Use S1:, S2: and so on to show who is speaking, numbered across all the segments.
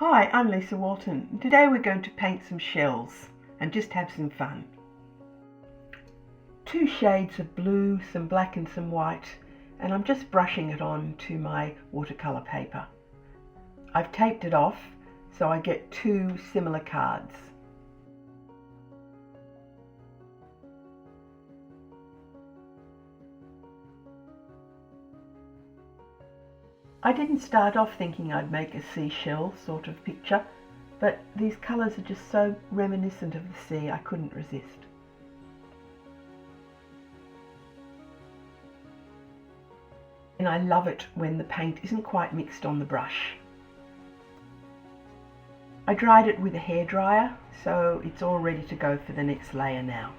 S1: Hi, I'm Lisa Walton. Today we're going to paint some shells and just have some fun. 2 shades of blue, some black and some white, and I'm just brushing it on to my watercolour paper. I've taped it off so I get 2 similar cards. I didn't start off thinking I'd make a seashell sort of picture, but these colours are just so reminiscent of the sea I couldn't resist. And I love it when the paint isn't quite mixed on the brush. I dried it with a hairdryer, so it's all ready to go for the next layer now.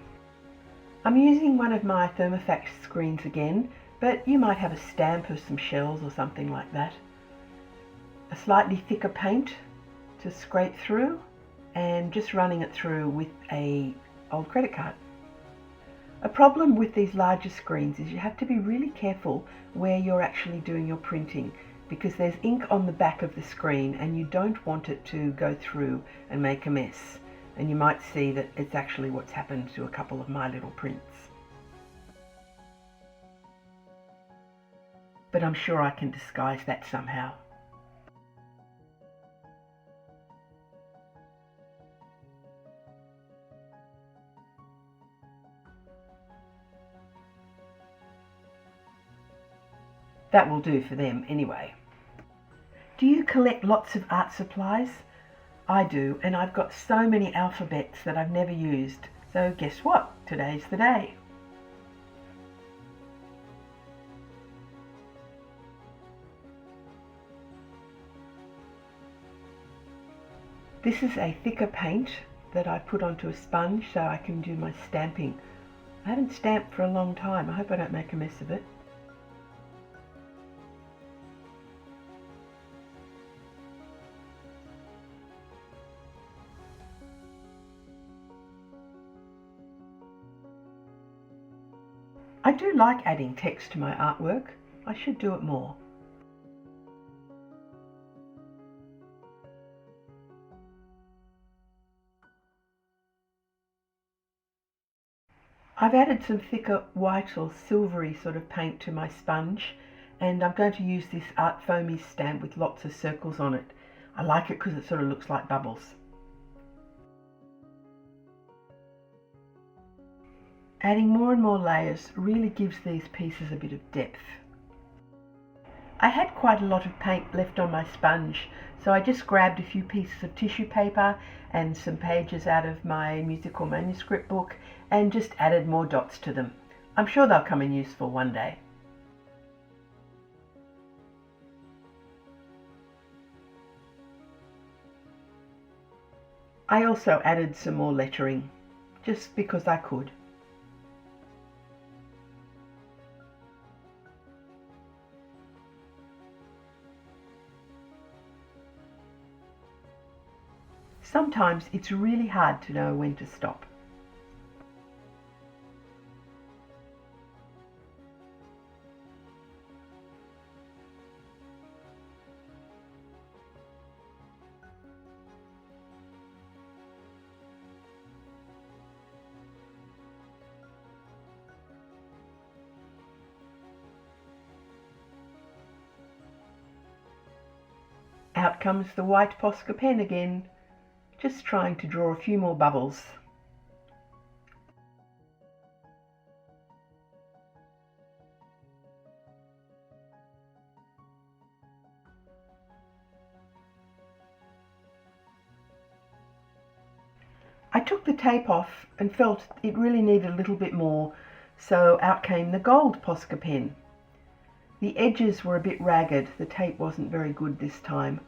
S1: I'm using one of my Thermofax screens again, but you might have a stamp of some shells or something like that. A slightly thicker paint to scrape through, and just running it through with an old credit card. A problem with these larger screens is you have to be really careful where you're actually doing your printing, because there's ink on the back of the screen and you don't want it to go through and make a mess. And you might see that it's actually what's happened to a couple of my little prints. But I'm sure I can disguise that somehow. That will do for them anyway. Do you collect lots of art supplies? I do, and I've got so many alphabets that I've never used. So guess what? Today's the day. This is a thicker paint that I put onto a sponge so I can do my stamping. I haven't stamped for a long time. I hope I don't make a mess of it. I do like adding text to my artwork. I should do it more. I've added some thicker white or silvery sort of paint to my sponge, and I'm going to use this Art Foamy stamp with lots of circles on it. I like it because it sort of looks like bubbles. Adding more and more layers really gives these pieces a bit of depth. I had quite a lot of paint left on my sponge, so I just grabbed a few pieces of tissue paper and some pages out of my musical manuscript book and just added more dots to them. I'm sure they'll come in useful one day. I also added some more lettering, just because I could. Sometimes it's really hard to know when to stop. Out comes the white Posca pen again, just trying to draw a few more bubbles. I took the tape off and felt it really needed a little bit more, so out came the gold Posca pen. The edges were a bit ragged, the tape wasn't very good this time,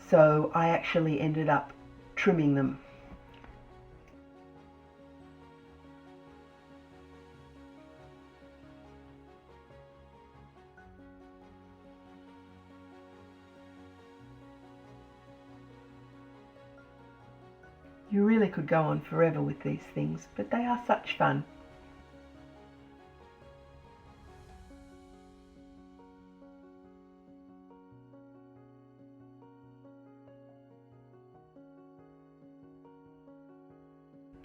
S1: so I actually ended up trimming them. You really could go on forever with these things, but they are such fun.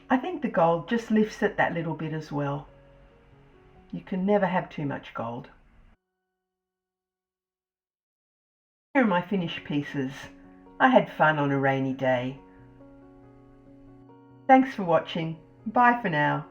S1: I think the gold just lifts it that little bit as well. You can never have too much gold. Here are my finished pieces. I had fun on a rainy day. Thanks for watching. Bye for now.